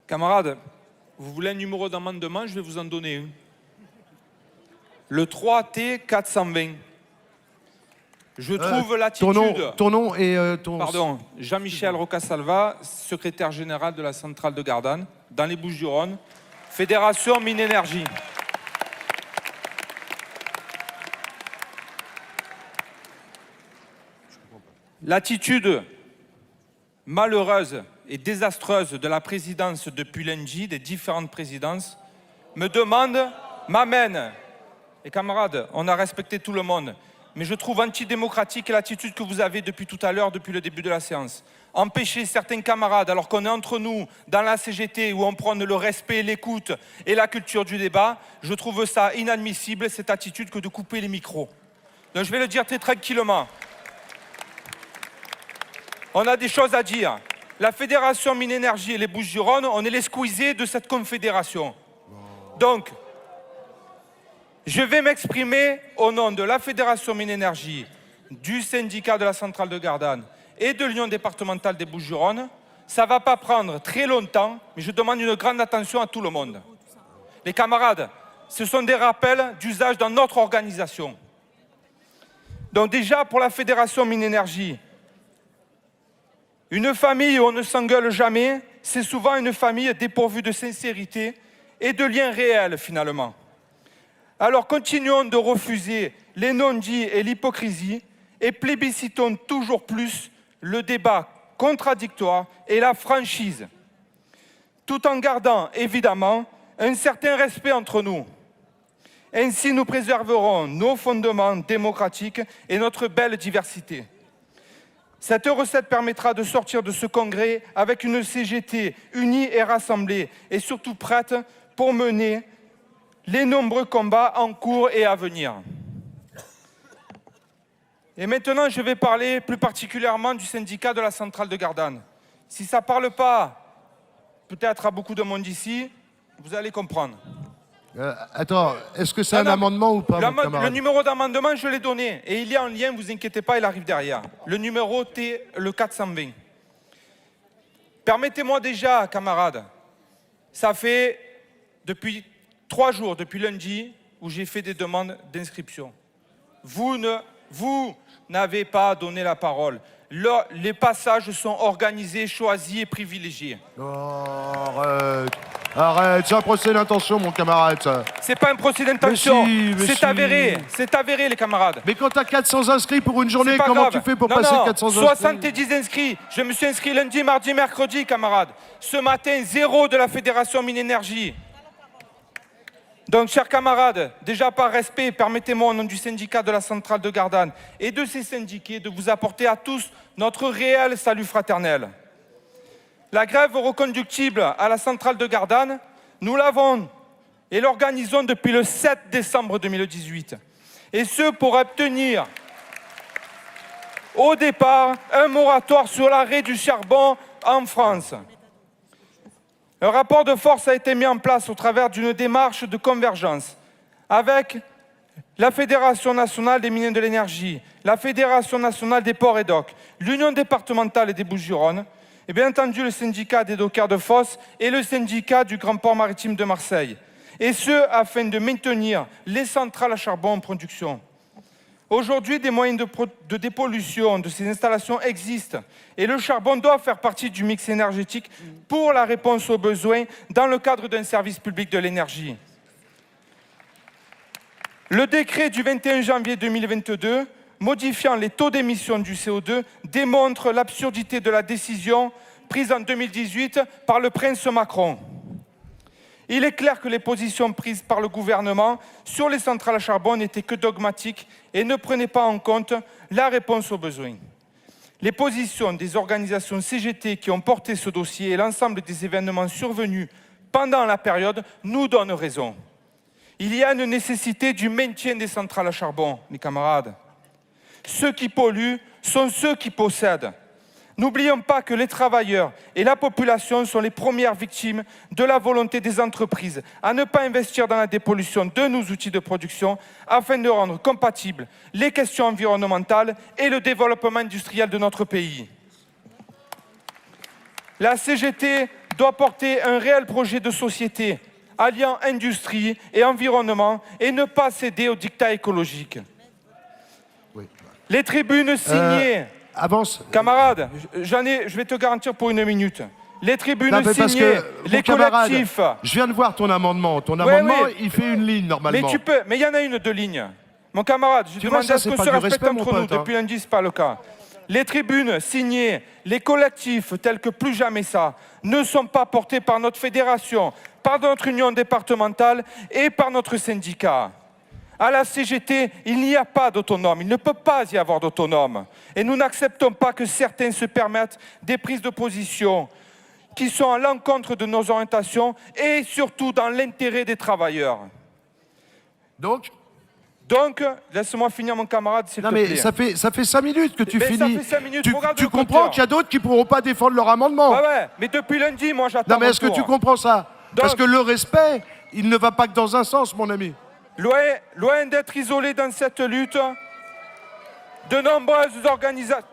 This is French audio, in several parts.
Camarades, vous voulez un numéro d'amendement, je vais vous en donner un. Le 3T 420. Je trouve l'attitude... Ton nom et ton... Pardon, Jean-Michel Rocasalva, secrétaire général de la centrale de Gardanne, dans les Bouches-du-Rhône, Fédération Mine Énergie. L'attitude malheureuse et désastreuse de la présidence depuis lundi, des différentes présidences, m'amène, et camarades, on a respecté tout le monde, mais je trouve antidémocratique l'attitude que vous avez depuis tout à l'heure, depuis le début de la séance. Empêcher certains camarades, alors qu'on est entre nous, dans la CGT, où on prône le respect, l'écoute et la culture du débat, je trouve ça inadmissible, cette attitude, que de couper les micros. Donc je vais le dire très tranquillement. On a des choses à dire. La Fédération Mine Énergie et les Bouches-du-Rhône, on est les squeezés de cette confédération. Donc, je vais m'exprimer au nom de la Fédération Mine Énergie, du syndicat de la centrale de Gardanne et de l'Union départementale des Bouches-du-Rhône. Ça ne va pas prendre très longtemps, mais je demande une grande attention à tout le monde. Les camarades, ce sont des rappels d'usage dans notre organisation. Donc déjà, pour la Fédération Mine Énergie, une famille où on ne s'engueule jamais, c'est souvent une famille dépourvue de sincérité et de liens réels, finalement. Alors continuons de refuser les non-dits et l'hypocrisie et plébiscitons toujours plus le débat contradictoire et la franchise, tout en gardant, évidemment, un certain respect entre nous. Ainsi, nous préserverons nos fondements démocratiques et notre belle diversité. Cette recette permettra de sortir de ce congrès avec une CGT unie et rassemblée et surtout prête pour mener les nombreux combats en cours et à venir. Et maintenant, je vais parler plus particulièrement du syndicat de la centrale de Gardanne. Si ça ne parle pas peut-être à beaucoup de monde ici, vous allez comprendre. Attends, est-ce que c'est un amendement ou pas, le numéro d'amendement, je l'ai donné. Et il y a un lien, ne vous inquiétez pas, il arrive derrière. Le numéro T, le 420. Permettez-moi déjà, camarades, ça fait depuis 3 jours, depuis lundi, où j'ai fait des demandes d'inscription. Vous n'avez pas donné la parole. Les passages sont organisés, choisis et privilégiés. Oh, arrête, c'est un procès d'intention, mon camarade. C'est pas un procès d'intention, c'est avéré, les camarades. Mais quand t'as 400 inscrits pour une journée, comment tu fais pour passer 400 inscrits? 70 inscrits, je me suis inscrit lundi, mardi, mercredi, camarades. Ce matin, 0 de la Fédération Mine Énergie. Donc, chers camarades, déjà par respect, permettez-moi au nom du syndicat de la centrale de Gardanne et de ses syndiqués de vous apporter à tous notre réel salut fraternel. La grève reconductible à la centrale de Gardanne, nous l'avons et l'organisons depuis le 7 décembre 2018. Et ce pour obtenir au départ un moratoire sur l'arrêt du charbon en France. Un rapport de force a été mis en place au travers d'une démarche de convergence avec la Fédération nationale des mines de l'énergie, la Fédération nationale des ports et docks, l'Union départementale des Bouches-du-Rhône, et bien entendu le syndicat des dockers de Fos et le syndicat du Grand Port Maritime de Marseille. Et ce, afin de maintenir les centrales à charbon en production. Aujourd'hui, des moyens de dépollution de ces installations existent et le charbon doit faire partie du mix énergétique pour la réponse aux besoins dans le cadre d'un service public de l'énergie. Le décret du 21 janvier 2022 modifiant les taux d'émission du CO2 démontre l'absurdité de la décision prise en 2018 par le prince Macron. Il est clair que les positions prises par le gouvernement sur les centrales à charbon n'étaient que dogmatiques et ne prenaient pas en compte la réponse aux besoins. Les positions des organisations CGT qui ont porté ce dossier et l'ensemble des événements survenus pendant la période nous donnent raison. Il y a une nécessité du maintien des centrales à charbon, mes camarades. Ceux qui polluent sont ceux qui possèdent. N'oublions pas que les travailleurs et la population sont les premières victimes de la volonté des entreprises à ne pas investir dans la dépollution de nos outils de production afin de rendre compatibles les questions environnementales et le développement industriel de notre pays. La CGT doit porter un réel projet de société, alliant industrie et environnement, et ne pas céder au dictat écologique. Oui. Les tribunes signées... Avance. Camarade, je vais te garantir pour 1 minute. Les tribunes Non, mais parce signées, que, les mon camarade, collectifs... je viens de voir ton amendement. Ton amendement, oui. il fait une ligne, normalement. Mais tu peux, mais il y en a une de ligne. Mon camarade, je demande ça, à ce c'est qu'on pas se du respecte respect, mon entre nous. pote, hein. Depuis lundi, ce n'est pas le cas. Les tribunes signées, les collectifs tels que Plus Jamais Ça, ne sont pas portés par notre fédération, par notre union départementale et par notre syndicat. À la CGT, il n'y a pas d'autonome, il ne peut pas y avoir d'autonome. Et nous n'acceptons pas que certains se permettent des prises de position qui sont à l'encontre de nos orientations et surtout dans l'intérêt des travailleurs. Donc, laisse-moi finir, mon camarade, s'il te mais plaît. ça fait 5 minutes que tu Mais finis. ça fait 5 minutes, Tu regarde le comprends compteur. qu'il y a d'autres qui ne pourront pas défendre leur amendement. Ouais, mais depuis lundi, moi, j'attends Non, mais est-ce que mon tu tour. comprends ça? Parce Donc- que le respect, il ne va pas que dans un sens, mon ami. Loin d'être isolé dans cette lutte, de nombreuses organisations...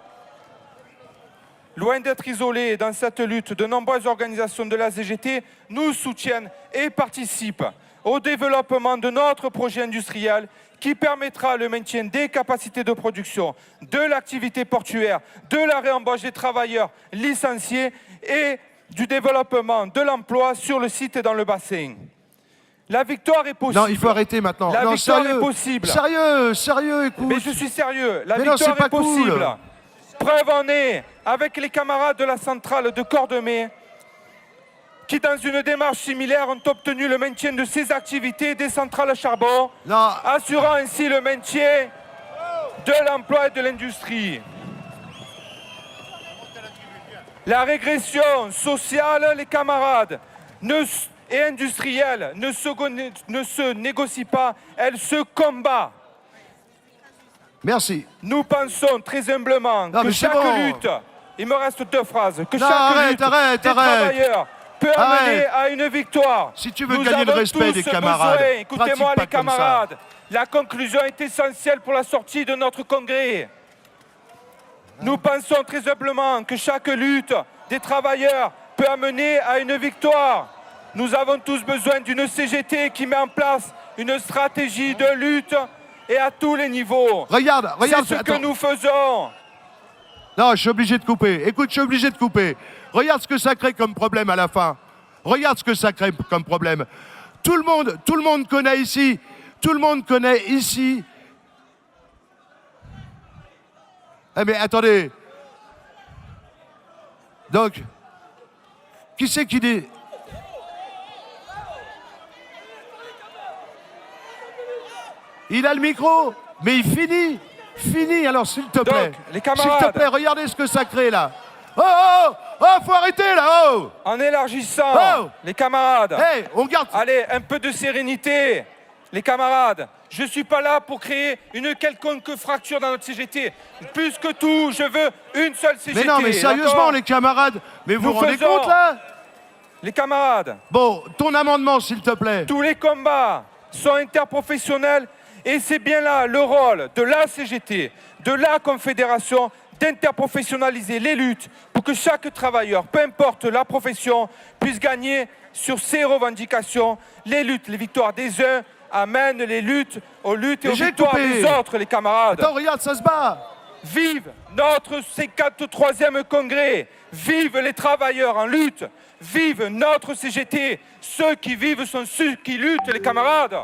Loin d'être isolés dans cette lutte, de nombreuses organisations de la CGT nous soutiennent et participent au développement de notre projet industriel qui permettra le maintien des capacités de production, de l'activité portuaire, de la réembauche des travailleurs licenciés et du développement de l'emploi sur le site et dans le bassin. La victoire est possible. Non, il faut arrêter maintenant. La non, victoire sérieux. est possible. Sérieux, écoute. Mais je suis sérieux, la Mais non, victoire c'est pas est possible. cool. Preuve en est avec les camarades de la centrale de Cordemais qui, dans une démarche similaire, ont obtenu le maintien de ces activités des centrales à charbon, Non. assurant ainsi le maintien de l'emploi et de l'industrie. La régression sociale, les camarades, et industrielle ne se négocie pas, elle se combat. Merci. Nous pensons très humblement Non, que mais c'est chaque bon. lutte, il me reste 2 phrases, que Non, chaque arrête, lutte arrête, des arrête. travailleurs peut Arrête. amener à une victoire. Si tu veux Nous gagner le avons respect tous des camarades, besoin, écoutez-moi pratique les pas comme ça. camarades, la conclusion est essentielle pour la sortie de notre congrès. Nous pensons très humblement que chaque lutte des travailleurs peut amener à une victoire. Nous avons tous besoin d'une CGT qui met en place une stratégie de lutte et à tous les niveaux. Regarde. C'est ce que attends. nous faisons. Non, je suis obligé de couper. Écoute, je suis obligé de couper. Regarde ce que ça crée comme problème à la fin. Regarde ce que ça crée comme problème. Tout le monde connaît ici. Tout le monde connaît ici. Eh mais attendez. Donc, qui c'est qui dit... Il a le micro, mais il finit. Fini, alors s'il te plaît. les camarades. S'il te plaît, regardez ce que ça crée là. Oh, faut arrêter là, oh. En élargissant, Oh. les camarades, Hey, on garde... allez, un peu de sérénité. Les camarades, je ne suis pas là pour créer une quelconque fracture dans notre CGT. Plus que tout, je veux une seule CGT. Mais non, mais sérieusement, d'accord les camarades, mais vous Nous vous rendez faisons- compte là? Les camarades, Bon, ton amendement, s'il te plaît. tous les combats sont interprofessionnels et c'est bien là le rôle de la CGT, de la Confédération, d'interprofessionnaliser les luttes pour que chaque travailleur, peu importe la profession, puisse gagner sur ses revendications. Les luttes, les victoires des uns amènent les luttes aux luttes et Mais aux j'ai victoires coupé. des autres, les camarades. Attends, regarde, ça se bat. Vive notre 53e congrès. Vive les travailleurs en lutte. Vive notre CGT. Ceux qui vivent sont ceux qui luttent, les camarades.